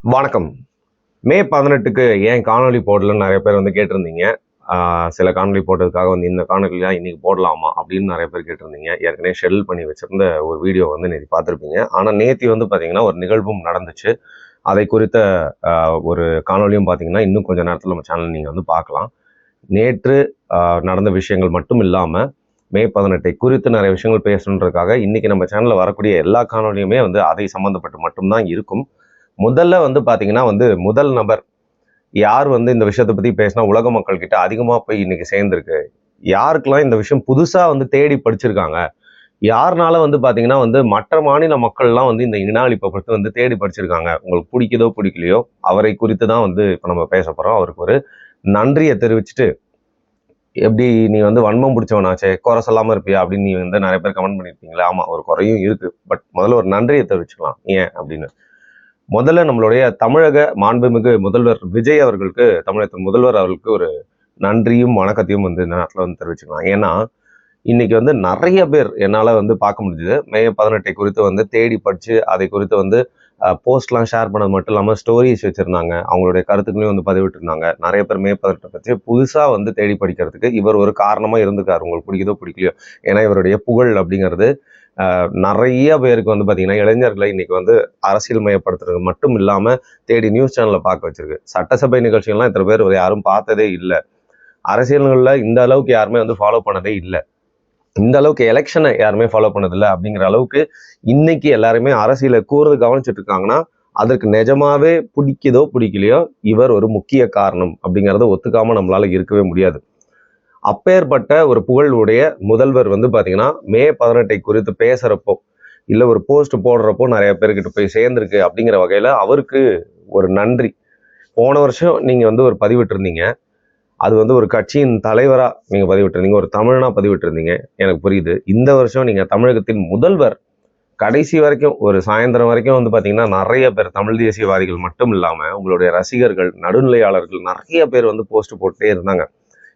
வணக்கம். மே 18க்கு ஏன் காணொளி போடலன்னு நெறைய பேர் வந்து கேட்டிருந்தீங்க. சில காணொளி போட்டதுக்காக வந்து இந்த காணொளிலாம் இன்னைக்கு போடலாமா? அப்படின்னு நெறைய பேர் கேட்டிருந்தீங்க. ஏற்கனவே ஷெட்யூல் பண்ணி வச்சிருந்த ஒரு வீடியோ வந்து நேத்து பார்த்திருப்பீங்க. ஆனா நேத்து வந்து பார்த்தீங்கன்னா, ஒரு நிகழ்வும் நடந்துச்சு. அதை குறித்த ஒரு காணொளியும் பார்த்தீங்கன்னா, இன்னும் கொஞ்ச நேரத்தில நம்ம சேனல்ல நீங்க வந்து பார்க்கலாம். நேற்று அ நடந்த விஷயங்கள் மட்டும் இல்லாம, மே 18 குறித்து நெறைய விஷயங்கள் பேசணுன்றதுக்காக, இன்னைக்கு நம்ம சேனல்ல வரக்கூடிய எல்லா காணொளியுமே வந்து அதை சம்மந்தப்பட்டு மட்டும் தான் இருக்கும். முதல்ல வந்து பார்த்தீங்கன்னா வந்து, முதல் நபர் யார் வந்து இந்த விஷயத்த பத்தி பேசினா உலக மக்கள் கிட்ட அதிகமா போய் இன்னைக்கு சேர்ந்திருக்கு? யாருக்கெல்லாம் இந்த விஷயம் புதுசா வந்து தேடி படிச்சிருக்காங்க? யாருனால வந்து பார்த்தீங்கன்னா வந்து மற்ற மாநில மக்கள்லாம் வந்து இந்த இன அழிப்ப பத்தி வந்து தேடி படிச்சிருக்காங்க? உங்களுக்கு பிடிக்குதோ, பிடிக்கலையோ, அவரை குறித்து தான் வந்து இப்ப நம்ம பேசப் போறோம். அவருக்கு ஒரு நன்றிய தெரிவிச்சுட்டு, "எப்படி நீ வந்து வன்மம் பிடிச்சவனாச்சே, குறை சொல்லாம இருப்பியா?" அப்படின்னு நீ வந்து நெறைய பேர் கமெண்ட் பண்ணியிருப்பீங்கல்ல. ஆமா, ஒரு குறையும் இருக்கு. பட் முதல்ல ஒரு நன்றிய தெரிவிச்சுக்கலாம். ஏன் அப்படின்னு. முதல்ல நம்மளுடைய தமிழக மாண்புமிகு முதல்வர் விஜய் அவர்களுக்கு, தமிழகத்தின் முதல்வர் அவர்களுக்கு ஒரு நன்றியும், வணக்கத்தையும் வந்து இந்த நேரத்துல வந்து தெரிவிச்சுக்கலாம். ஏன்னா, இன்னைக்கு வந்து நெறைய பேர் என்னால வந்து பார்க்க முடிஞ்சது. மே 18 குறித்து வந்து தேடி படிச்சு, அதை குறித்து வந்து போஸ்ட்லாம் ஷேர் பண்ணது மட்டும் இல்லாம ஸ்டோரீஸ் வச்சிருந்தாங்க. அவங்களுடைய கருத்துக்களையும் வந்து பதிவிட்டிருந்தாங்க. நெறைய பேர் மே 18 பத்தி புதுசா வந்து தேடி படிக்கிறதுக்கு இவர் ஒரு காரணமா இருந்திருக்காரு. உங்களுக்கு பிடிக்குதோ, பிடிக்கலையோ. ஏன்னா, இவருடைய புகழ் அப்படிங்கிறது நெறைய பேருக்கு வந்து பார்த்தீங்கன்னா, இளைஞர்களை இன்னைக்கு வந்து அரசியல் மயப்படுத்துறது மட்டும் இல்லாம, தேடி நியூஸ் சேனல்ல பார்க்க வச்சிருக்கு. சட்டசபை நிகழ்ச்சிகள்லாம் இத்தன பேர் யாரும் பார்த்ததே இல்ல. அரசியல்கள்ல இந்த அளவுக்கு யாருமே வந்து ஃபாலோ பண்ணதே இல்ல. இந்த அளவுக்கு எலெக்ஷனை யாருமே ஃபாலோ பண்ணதில்ல அப்படிங்கிற அளவுக்கு இன்னைக்கு எல்லாருமே அரசியலை கூர்ந்து கவனிச்சுட்டு இருக்காங்கன்னா, அதற்கு நிஜமாவே பிடிக்குதோ, பிடிக்கலையோ, இவர் ஒரு முக்கிய காரணம் அப்படிங்கிறத ஒத்துக்காம நம்மளால இருக்கவே முடியாது. அப்பேற்பட்ட ஒரு புகழுடைய முதல்வர் வந்து பார்த்தீங்கன்னா, மே 18 குறித்து பேசுறப்போ, இல்ல ஒரு போஸ்ட் போடுறப்போ நெறைய பேர்கிட்ட போய் சேர்ந்திருக்கு அப்படிங்கிற வகையில அவருக்கு ஒரு நன்றி. போன வருஷம் நீங்க வந்து ஒரு பதிவிட்டிருந்தீங்க. அது வந்து ஒரு கட்சியின் தலைவரா நீங்க பதிவிட்டிருந்தீங்க. ஒரு தமிழனா பதிவிட்டிருந்தீங்க. எனக்கு புரியுது. இந்த வருஷம் நீங்க தமிழகத்தின் முதல்வர் கடைசி வரைக்கும் ஒரு சாயந்தரம் வரைக்கும் வந்து பார்த்தீங்கன்னா, நெறைய பேர் தமிழ் தேசியவாதிகள் மட்டும் இல்லாம, உங்களுடைய ரசிகர்கள், நடுநிலையாளர்கள் நெறைய பேர் வந்து போஸ்ட் போட்டுட்டே இருந்தாங்க.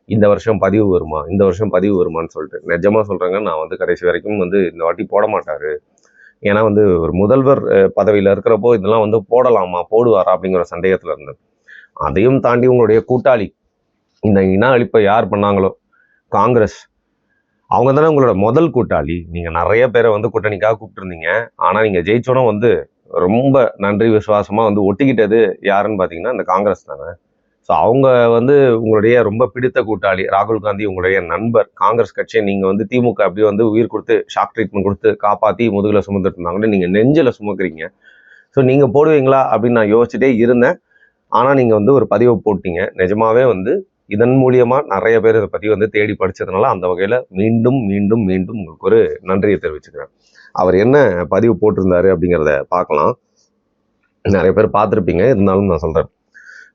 இந்த வருஷம் பதிவு வருமா? இந்த வருஷம் பதிவு வருமான்னு சொல்லிட்டு. நிஜமா சொல்றேங்க, நான் வந்து கடைசி வரைக்கும் வந்து இந்த வாட்டி போட மாட்டாரு. ஏன்னா வந்து ஒரு முதல்வர் பதவியில இருக்கிறப்போ இதெல்லாம் வந்து போடலாமா? போடுவாரா? அப்படிங்கிற சந்தேகத்துல இருந்தேன். அதையும் தாண்டி உங்களுடைய கூட்டாளி, இந்த இன அழிப்பை யார் பண்ணாங்களோ, காங்கிரஸ். அவங்க தானே உங்களோட முதல் கூட்டாளி. நீங்க நெறைய பேர வந்து கூட்டணிக்காக கூப்பிட்டுருந்தீங்க. ஆனா நீங்க ஜெயிச்சோன வந்து ரொம்ப நன்றி விசுவாசமா வந்து ஒட்டிக்கிட்டது யாருன்னு பார்த்தீங்கன்னா, இந்த காங்கிரஸ் தானே. ஸோ அவங்க வந்து உங்களுடைய ரொம்ப பிடித்த கூட்டாளி. ராகுல் காந்தி உங்களுடைய நண்பர். காங்கிரஸ் கட்சிய நீங்க வந்து திமுக அப்படியே வந்து உயிர் குடுத்து, ஷாக் ட்ரீட்மெண்ட் குடுத்து காப்பாத்தி முதுகுல சுமந்துட்டு இருந்தாங்கன்னு நீங்க நெஞ்சுல சுமக்கிறீங்க. ஸோ நீங்க போடுவீங்களா அப்படின்னு நான் யோசிச்சுட்டே இருந்தேன். ஆனா நீங்க வந்து ஒரு பதிவ போட்டீங்க. நிஜமாவே வந்து இதன் மூலியமா நெறைய பேர் இத பத்தி வந்து தேடி படிச்சதுனால, அந்த வகையில மீண்டும், மீண்டும், மீண்டும் உங்களுக்கு ஒரு நன்றிய தெரிவிச்சுக்கிறேன். அவர் என்ன பதிவு போட்டிருந்தாரு அப்படிங்கிறத பார்க்கலாம். நெறைய பேர் பார்த்திருப்பீங்க. இருந்தாலும் நான் சொல்றேன்.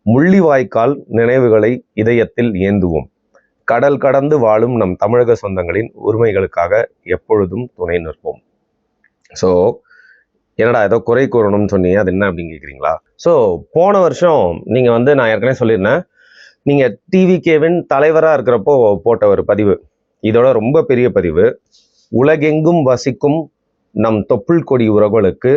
முள்ளிவாய்க்கால் நினைவுகளை இதயத்தில் ஏந்துவோம். கடல் கடந்து வாழும் நம் தமிழக சொந்தங்களின் உரிமைகளுக்காக எப்பொழுதும் துணை நிற்போம். ஸோ, என்னடா ஏதோ குறை கூறணும்னு சொன்னீங்க. அது என்ன அப்படின்னு கேட்குறீங்களா? ஸோ, போன வருஷம் நீங்க வந்து நான் ஏற்கனவே சொல்லியிருந்தேன். நீங்க டிவிகேவின் தலைவரா இருக்கிறப்போ போட்ட ஒரு பதிவு. இதோட ரொம்ப பெரிய பதிவு. உலகெங்கும் வசிக்கும் நம் தொப்புள் கொடி உறவுகளுக்கு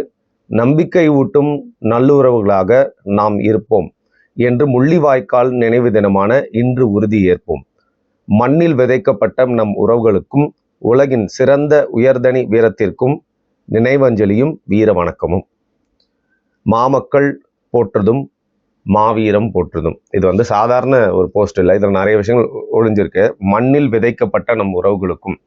நம்பிக்கை ஊட்டும் நல்லுறவுகளாக நாம் இருப்போம் என்று முள்ளிவாய்க்கால் நினைவு தினமான இன்று உறுதி ஏற்போம். மண்ணில் விதைக்கப்பட்ட நம் உறவுகளுக்கும் உலகின் சிறந்த உயர்தனி வீரத்திற்கும் நினைவஞ்சலியும் வீர வணக்கமும். மாமக்கள் போற்றுதும் மாவீரம் போற்றுதும். இது வந்து சாதாரண ஒரு போஸ்ட் இல்லை. இதுல நிறைய விஷயங்கள் ஒளிஞ்சிருக்கு. மண்ணில் விதைக்கப்பட்ட நம் உறவுகளுக்கும்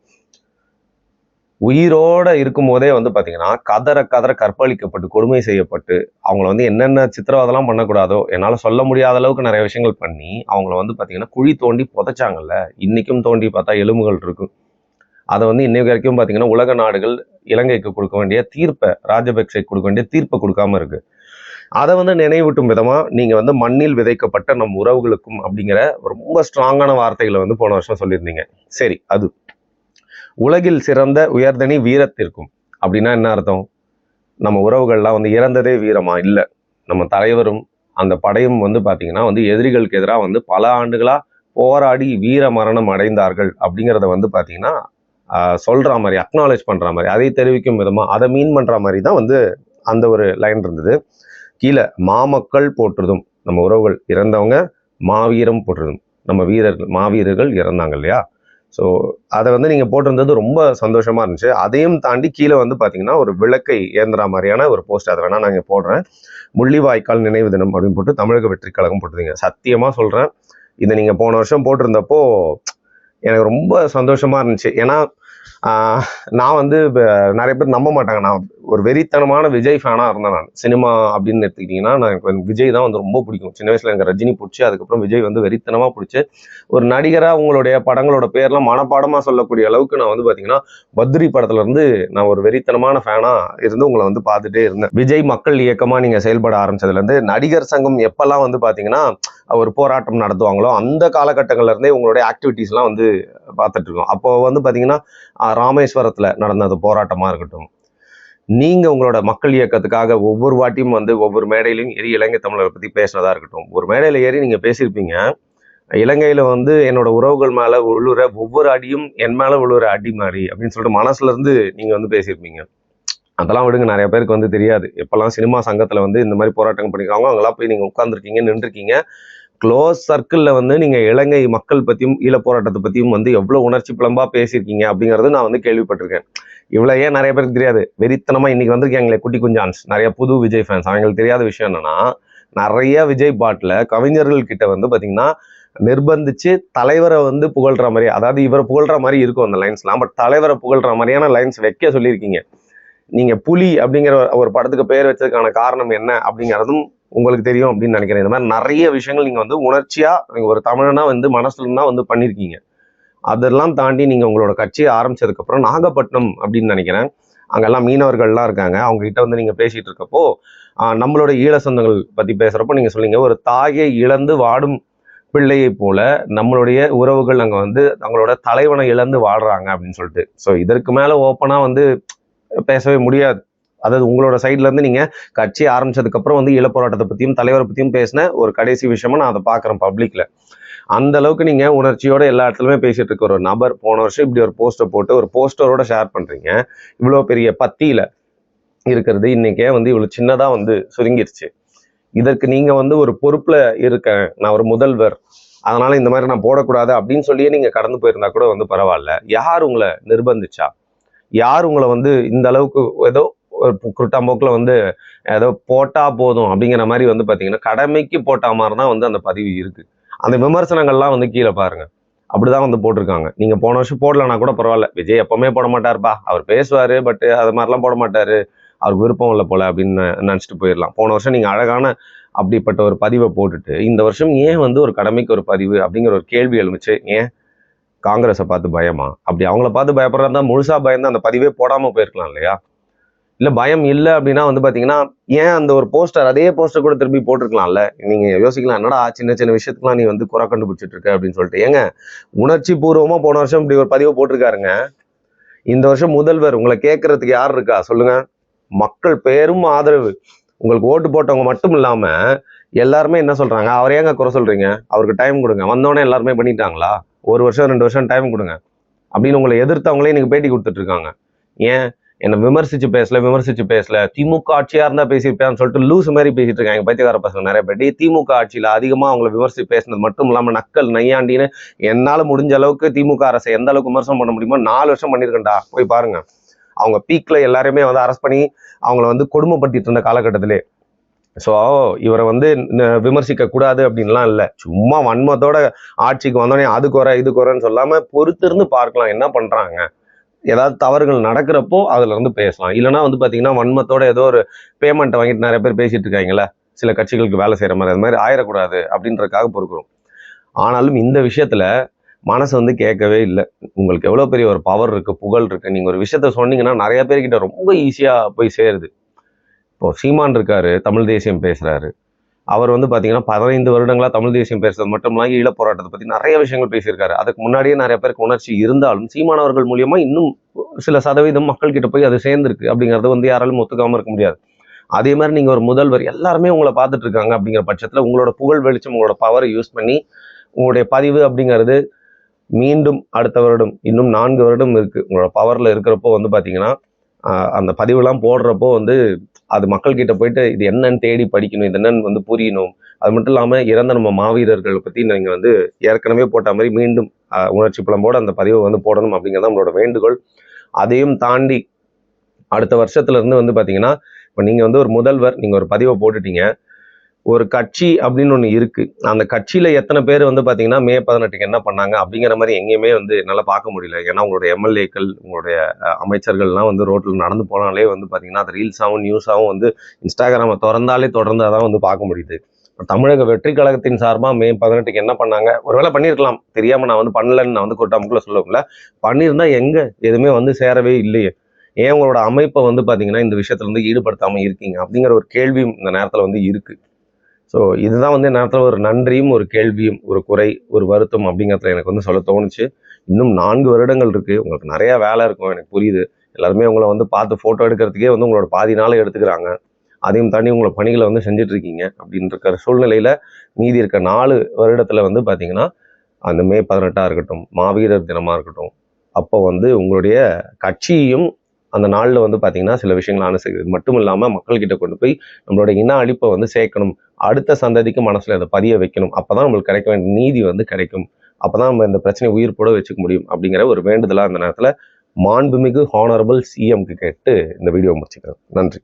உயிரோட இருக்கும் போதே வந்து பாத்தீங்கன்னா கதற கதற கற்பழிக்கப்பட்டு கொடுமை செய்யப்பட்டு அவங்கள வந்து என்னென்ன சித்திரவதெல்லாம் பண்ணக்கூடாதோ என்னால சொல்ல முடியாத அளவுக்கு நிறைய விஷயங்கள் பண்ணி அவங்கள வந்து பாத்தீங்கன்னா குழி தோண்டி புதைச்சாங்கல்ல. இன்னைக்கும் தோண்டி பார்த்தா எலும்புகள் இருக்கும். அதை வந்து இன்னைக்கு வரைக்கும் பாத்தீங்கன்னா உலக நாடுகள் இலங்கைக்கு கொடுக்க வேண்டிய தீர்ப்பை, ராஜபக்சே கொடுக்க வேண்டிய தீர்ப்பை கொடுக்காம இருக்கு. அதை வந்து நினைவூட்டும் விதமா நீங்க வந்து மண்ணில் விதைக்கப்பட்ட நம் உறவுகளுக்கும் அப்படிங்கிற ரொம்ப ஸ்ட்ராங்கான வார்த்தைகளை வந்து போன வருஷம் சொல்லியிருந்தீங்க. சரி, அது உலகில் சிறந்த உயர்தனி வீரத்திற்கும் அப்படின்னா என்ன அர்த்தம்? நம்ம உறவுகள்லாம் வந்து இறந்ததே வீரமா? இல்ல. நம்ம தலைவரும் அந்த படையும் வந்து பாத்தீங்கன்னா வந்து எதிரிகளுக்கு எதிராக வந்து பல ஆண்டுகளா போராடி வீர மரணம் அடைந்தார்கள் அப்படிங்கிறத வந்து பாத்தீங்கன்னா சொல்ற மாதிரி, அக்னாலேஜ் பண்ற மாதிரி, அதை தெரிவிக்கும் விதமா, அதை மீன் பண்ற மாதிரி தான் வந்து அந்த ஒரு லைன் இருந்தது. கீழே மாமக்கள் போற்றுதும், நம்ம உறவுகள் இறந்தவங்க மாவீரம் போற்றுதும், நம்ம வீரர்கள் மாவீரர்கள் இறந்தாங்க இல்லையா. ஸோ அதை வந்து நீங்கள் போட்டிருந்தது ரொம்ப சந்தோஷமாக இருந்துச்சு. அதையும் தாண்டி கீழே வந்து பார்த்தீங்கன்னா ஒரு விளக்கை ஏந்திரா மாதிரியான ஒரு போஸ்ட், அதை வேணால் நான் இங்கே போடுறேன். முள்ளிவாய்க்கால் நினைவு தினம் அப்படின்னு போட்டு தமிழக வெற்றி கழகம் போட்டுருந்தீங்க. சத்தியமாக சொல்கிறேன், இதை நீங்கள் போன வருஷம் போட்டிருந்தப்போ எனக்கு ரொம்ப சந்தோஷமாக இருந்துச்சு. ஏன்னா நான் வந்து நிறைய பேர் நம்ப மாட்டாங்க, நான் ஒரு வெறித்தனமான விஜய் ஃபேனாக இருந்தேன். நான் சினிமா அப்படின்னு எடுத்துக்கிட்டிங்கன்னா எனக்கு விஜய் தான் வந்து ரொம்ப பிடிக்கும். சின்ன வயசில் எனக்கு ரஜினி பிடிச்சி, அதுக்கப்புறம் விஜய் வந்து வெறித்தனமாக பிடிச்சி, ஒரு நடிகராக அவங்களுடைய படங்களோட பேர்லாம் மனப்பாடமாக சொல்லக்கூடிய அளவுக்கு நான் வந்து பார்த்தீங்கன்னா பத்ரி படத்துலேருந்து நான் ஒரு வெறித்தனமான ஃபேனாக இருந்து உங்களை வந்து பார்த்துட்டே இருந்தேன். விஜய் மக்கள் இயக்கமாக நீங்கள் செயல்பட ஆரம்பிச்சதுலேருந்து நடிகர் சங்கம் எப்பெல்லாம் வந்து பார்த்தீங்கன்னா ஒரு போராட்டம் நடத்துவாங்களோ அந்த காலகட்டங்கள்ல இருந்தே உங்களுடைய ஆக்டிவிட்டீஸ்லாம் வந்து பார்த்துட்டு இருக்கோம். அப்போ வந்து பார்த்தீங்கன்னா ராமேஸ்வரத்தில் நடந்த அந்த போராட்டமாக இருக்கட்டும், நீங்கள் உங்களோட மக்கள் இயக்கத்துக்காக ஒவ்வொரு வாட்டியும் வந்து ஒவ்வொரு மேடையிலையும் ஏறி இலங்கை தமிழரை பற்றி பேசினதா இருக்கட்டும். ஒரு மேடையில் ஏறி நீங்கள் பேசியிருப்பீங்க, இலங்கையில் வந்து என்னோட உறவுகள் மேலே விழுற ஒவ்வொரு அடியும் என் மேலே விழுற அடி மாதிரி அப்படின்னு சொல்லிட்டு மனசுலேருந்து நீங்கள் வந்து பேசியிருப்பீங்க. அதெல்லாம் விடுங்க, நிறைய பேருக்கு வந்து தெரியாது. எப்பெல்லாம் சினிமா சங்கத்தில் வந்து இந்த மாதிரி போராட்டங்கள் பண்ணியிருக்காங்க அங்கெல்லாம் போய் நீங்கள் உட்காந்துருக்கீங்க, நின்றுருக்கீங்க. க்ளோஸ் சர்க்கிளில் வந்து நீங்கள் இலங்கை மக்கள் பற்றியும் ஈழ போராட்டத்தை பற்றியும் வந்து எவ்வளோ உணர்ச்சி புலம்பாக பேசியிருக்கீங்க அப்படிங்கிறது நான் வந்து கேள்விப்பட்டிருக்கேன். இவ்வளோ ஏன் நிறைய பேருக்கு தெரியாது. வெறித்தனமாக இன்னைக்கு வந்திருக்காங்களே குட்டி குஞ்சான்ஸ், நிறைய புது விஜய் ஃபேன்ஸ், அவங்களுக்கு தெரியாத விஷயம் என்னன்னா, நிறைய விஜய் பாட்டில் கவிஞர்கள் கிட்ட வந்து பார்த்தீங்கன்னா நிர்பந்திச்சு தலைவரை வந்து புகழ்ற மாதிரி, அதாவது இவரை புகழ்ற மாதிரி இருக்கும் அந்த லைன்ஸ்லாம், பட் தலைவரை புகழ்ற மாதிரியான லைன்ஸ் வைக்க சொல்லியிருக்கீங்க. நீங்க புலி அப்படிங்கிற ஒரு படத்துக்கு பெயர் வச்சதுக்கான காரணம் என்ன அப்படிங்கிறதும் உங்களுக்கு தெரியும் அப்படின்னு நினைக்கிறேன். இந்த மாதிரி நிறைய விஷயங்கள் நீங்க வந்து உணர்ச்சியா நீங்க ஒரு தமிழனா வந்து மனசுலன்னா வந்து பண்ணியிருக்கீங்க. அதெல்லாம் தாண்டி நீங்க உங்களோட கட்சியை ஆரம்பிச்சதுக்கு அப்புறம் நாகப்பட்டினம் அப்படின்னு நினைக்கிறேன், அங்கெல்லாம் மீனவர்கள்லாம் இருக்காங்க, அவங்க கிட்ட வந்து நீங்க பேசிட்டு இருக்கப்போ நம்மளோட ஈழ சொந்தங்கள் பத்தி பேசுறப்போ நீங்க சொன்னீங்க, ஒரு தாயை இழந்து வாடும் பிள்ளையை போல நம்மளுடைய உறவுகள் அங்க வந்து அவங்களோட தலைவனை இழந்து வாடுறாங்க அப்படின்னு சொல்லிட்டு. ஸோ இதற்கு மேல ஓப்பனா வந்து பேசவே முடியாது. அதாவது உங்களோட சைட்ல இருந்து நீங்க கட்சி ஆரம்பிச்சதுக்கு அப்புறம் வந்து ஈழப்போராட்டத்தை பத்தியும் தலைவரை பத்தியும் பேசின ஒரு கடைசி விஷயமா நான் அதை பாக்குறேன் பப்ளிக்ல. அந்த அளவுக்கு நீங்க உணர்ச்சியோட எல்லா இடத்துலயுமே பேசிட்டு இருக்க ஒரு நபர் போன வருஷம் இப்படி ஒரு போஸ்டர் போட்டு ஒரு போஸ்டரோட ஷேர் பண்றீங்க. இவ்வளவு பெரிய பத்தியில இருக்கிறது இன்னைக்கே வந்து இவ்வளவு சின்னதா வந்து சுருங்கிருச்சு. இதற்கு நீங்க வந்து ஒரு பொறுப்புல இருக்கேன், நான் ஒரு முதல்வர், அதனால இந்த மாதிரி நான் போடக்கூடாது அப்படின்னு சொல்லியே நீங்க கடந்து போயிருந்தா கூட வந்து பரவாயில்ல. யார் உங்களை நிர்பந்திச்சா? யார் உங்களை வந்து இந்த அளவுக்கு ஏதோ ஒரு குருட்டாம்போக்கில் வந்து ஏதோ போட்டா போதும் அப்படிங்கிற மாதிரி வந்து பார்த்தீங்கன்னா கடமைக்கு போட்டா மாதிரி தான் வந்து அந்த பதிவு இருக்கு. அந்த விமர்சனங்கள்லாம் வந்து கீழே பாருங்க, அப்படிதான் வந்து போட்டிருக்காங்க. நீங்க போன வருஷம் போடலன்னா கூட பரவாயில்ல, விஜய் எப்பவுமே போட மாட்டாருப்பா, அவர் பேசுவாரு பட் அது மாதிரிலாம் போட மாட்டாரு, அவருக்கு விருப்பம் இல்லை போல அப்படின்னு நினச்சிட்டு போயிடலாம். போன வருஷம் நீங்க அழகான அப்படிப்பட்ட ஒரு பதிவை போட்டுட்டு இந்த வருஷம் ஏன் வந்து ஒரு கடமைக்கு ஒரு பதிவு அப்படிங்கிற ஒரு கேள்வி எழுந்துச்சு. ஏன் காங்கிரஸை பார்த்து பயமா? அப்படி அவங்கள பார்த்து பயப்படுறதா முழுசா பயந்து அந்த பதிவே போடாம போயிருக்கலாம் இல்லையா? இல்ல பயம் இல்லை அப்படின்னா வந்து பாத்தீங்கன்னா ஏன் அந்த ஒரு போஸ்டர், அதே போஸ்டர் கூட திரும்பி போட்டிருக்கலாம்ல? நீங்க யோசிக்கலாம், என்னடா சின்ன சின்ன விஷயத்துக்குலாம் நீ வந்து குறை கண்டுபிடிச்சிட்டு இருக்க அப்படின்னு சொல்லிட்டு. ஏங்க உணர்ச்சி பூர்வமா போன வருஷம் இப்படி ஒரு பதிவை போட்டிருக்காருங்க. இந்த வருஷம் முதல்வர், உங்களை கேட்கறதுக்கு யார் இருக்கா சொல்லுங்க? மக்கள் பேரும் ஆதரவு, உங்களுக்கு ஓட்டு போட்டவங்க மட்டும் இல்லாம எல்லாருமே என்ன சொல்றாங்க, அவரை ஏங்க குறை சொல்றீங்க, அவருக்கு டைம் கொடுங்க, வந்தோடனே எல்லாருமே பண்ணிட்டாங்களா, ஒரு வருஷம் 2 வருஷம் டைம் கொடுங்க அப்படின்னு உங்களை எதிர்த்தவங்களே இன்னைக்கு பேட்டி கொடுத்துட்டு இருக்காங்க. ஏன் என்னை விமர்சிச்சு பேசல திமுக ஆட்சியா இருந்தா பேசியிருப்பேன்னு சொல்லிட்டு லூஸ் மாதிரி பேசிட்டு இருக்காங்க பைத்தியக்கார பசங்க நிறைய பேட்டி. திமுக ஆட்சியில அதிகமா அவங்களை விமர்சித்து பேசினது மட்டும் இல்லாம நக்கல் நையாண்டின்னு என்னால முடிஞ்ச அளவுக்கு திமுக அரசை எந்த அளவுக்கு விமர்சனம் பண்ண முடியுமோ 4 வருஷம் பண்ணியிருக்கேன்டா, போய் பாருங்க. அவங்க பீக்ல எல்லாருமே வந்து அரெஸ்ட் பண்ணி அவங்கள வந்து கொடுமைப்படுத்திட்டு இருந்த காலகட்டத்திலே. ஸோ இவரை வந்து விமர்சிக்க கூடாது அப்படின்லாம் இல்லை, சும்மா வன்மத்தோட ஆட்சிக்கு வந்தோடனே அது குறை இது குறைன்னு சொல்லாம பொறுத்திருந்து பார்க்கலாம் என்ன பண்றாங்க. ஏதாவது தவறுகள் நடக்கிறப்போ அதுல இருந்து பேசலாம். இல்லைன்னா வந்து பாத்தீங்கன்னா வன்மத்தோட ஏதோ ஒரு பேமெண்ட் வாங்கிட்டு நிறைய பேர் பேசிட்டு இருக்காங்கல்ல, சில கட்சிகளுக்கு வேலை செய்யற மாதிரி, அது மாதிரி ஆயிடக்கூடாது அப்படின்றதுக்காக பொறுக்கிறோம். ஆனாலும் இந்த விஷயத்துல மனசு வந்து கேட்கவே இல்லை. உங்களுக்கு எவ்வளவு பெரிய ஒரு பவர் இருக்கு, புகழ் இருக்கு, நீங்க ஒரு விஷயத்த சொன்னீங்கன்னா நிறைய பேர்கிட்ட ரொம்ப ஈஸியா போய் சேருது. இப்போ சீமான் இருக்காரு, தமிழ் தேசியம் பேசுறாரு. அவர் வந்து பாத்தீங்கன்னா 15 வருடங்களா தமிழ் தேசியம் பேசுறது மட்டும் இல்லாமல் ஈழப் போராட்டத்தை பத்தி நிறைய விஷயங்கள் பேசியிருக்காரு. அதுக்கு முன்னாடியே நிறைய பேருக்கு உணர்ச்சி இருந்தாலும் சீமானவர்கள் மூலியமா இன்னும் சில சதவீதம் மக்கள் கிட்ட போய் அது சேர்ந்திருக்கு அப்படிங்கறது வந்து யாராலும் ஒத்துக்காம இருக்க முடியாது. அதே மாதிரி நீங்க ஒரு முதல்வர், எல்லாருமே உங்களை பார்த்துட்டு இருக்காங்க அப்படிங்கிற பட்சத்துல உங்களோட புகழ் வெளிச்சம், உங்களோட பவரை யூஸ் பண்ணி உங்களுடைய பதிவு அப்படிங்கிறது மீண்டும் அடுத்த வருடம் இன்னும் 4 வருடம் இருக்கு உங்களோட பவர்ல இருக்கிறப்போ வந்து பாத்தீங்கன்னா அந்த பதிவுலாம் போடுறப்போ வந்து அது மக்கள்கிட்ட போயிட்டு இது என்னன்னு தேடி படிக்கணும், இது என்னன்னு வந்து புரியணும். அது மட்டும் இல்லாமல் இறந்த நம்ம மாவீரர்களை பற்றி நீங்கள் வந்து ஏற்கனவே போட்ட மாதிரி மீண்டும் உணர்ச்சி புலம்போடு அந்த பதிவை வந்து போடணும் அப்படிங்கிறது நம்மளோட வேண்டுகோள். அதையும் தாண்டி அடுத்த வருஷத்துல இருந்து வந்து பார்த்தீங்கன்னா, இப்போ நீங்கள் வந்து ஒரு முதல்வர், நீங்கள் ஒரு பதிவை போட்டுட்டீங்க. ஒரு கட்சி அப்படின்னு ஒன்று இருக்கு. அந்த கட்சியில எத்தனை பேர் வந்து பார்த்தீங்கன்னா மே 18க்கு என்ன பண்ணாங்க அப்படிங்கிற மாதிரி எங்கேயுமே வந்து என்னால் பார்க்க முடியல. ஏன்னா உங்களுடைய எம்எல்ஏக்கள், உங்களுடைய அமைச்சர்கள்லாம் வந்து ரோட்டில் நடந்து போனாலே வந்து பார்த்தீங்கன்னா அது ரீல்ஸாகவும் நியூஸாகவும் வந்து இன்ஸ்டாகிராமை திறந்தாலே தொடர்ந்து அதான் வந்து பார்க்க முடியுது. தமிழக வெற்றி கழகத்தின் சார்பாக மே 18க்கு என்ன பண்ணாங்க, ஒருவேளை பண்ணியிருக்கலாம், தெரியாமல் நான் வந்து பண்ணலன்னு நான் வந்து கொட்டாமுக்குள்ள சொல்லல. பண்ணியிருந்தா எங்க எதுவுமே வந்து சேரவே இல்லையே, ஏன் உங்களோட அமைப்பை வந்து பார்த்தீங்கன்னா இந்த விஷயத்துல வந்து ஈடுபடுத்தாமல் இருக்கீங்க அப்படிங்கிற ஒரு கேள்வியும் இந்த நேரத்தில் வந்து இருக்கு. ஸோ இதுதான் வந்து நேரத்தில் ஒரு நன்றியும், ஒரு கேள்வியும், ஒரு குறை, ஒரு வருத்தம் அப்படிங்கிறதுல எனக்கு வந்து சொல்ல தோணுச்சு. இன்னும் 4 வருடங்கள் இருக்குது, உங்களுக்கு நிறையா வேலை இருக்கும், எனக்கு புரியுது. எல்லாருமே உங்களை வந்து பார்த்து ஃபோட்டோ எடுக்கிறதுக்கே வந்து உங்களோட பாதி நாளை எடுத்துக்கிறாங்க. அதையும் தாண்டி உங்களை பணிகளை வந்து செஞ்சுட்டு இருக்கீங்க. அப்படின்னு இருக்கிற சூழ்நிலையில் மீதி இருக்க 4 வருடத்தில் வந்து பார்த்தீங்கன்னா அந்த மே 18 இருக்கட்டும், மாவீரர் தினமாக இருக்கட்டும், அப்போ வந்து உங்களுடைய கட்சியையும் அந்த நாளில் வந்து பார்த்தீங்கன்னா சில விஷயங்கள் அனுசரிக்கிறது மட்டும் இல்லாமல் மக்கள்கிட்ட கொண்டு போய் நம்மளோட இன அழிப்பை வந்து சேர்க்கணும். அடுத்த சந்ததிக்கு மனசில் அதை பதிய வைக்கணும். அப்போ தான் நம்மளுக்கு கிடைக்க வேண்டிய நீதி வந்து கிடைக்கும். அப்போ தான் நம்ம இந்த பிரச்சனையை உயிர்ப்போட வச்சுக்க முடியும் அப்படிங்கிற ஒரு வேண்டுதலாக அந்த நேரத்தில் மாண்புமிகு ஹானரபிள் சிஎம்க்கு கேட்டு இந்த வீடியோ முடிச்சுக்கிறேன். நன்றி.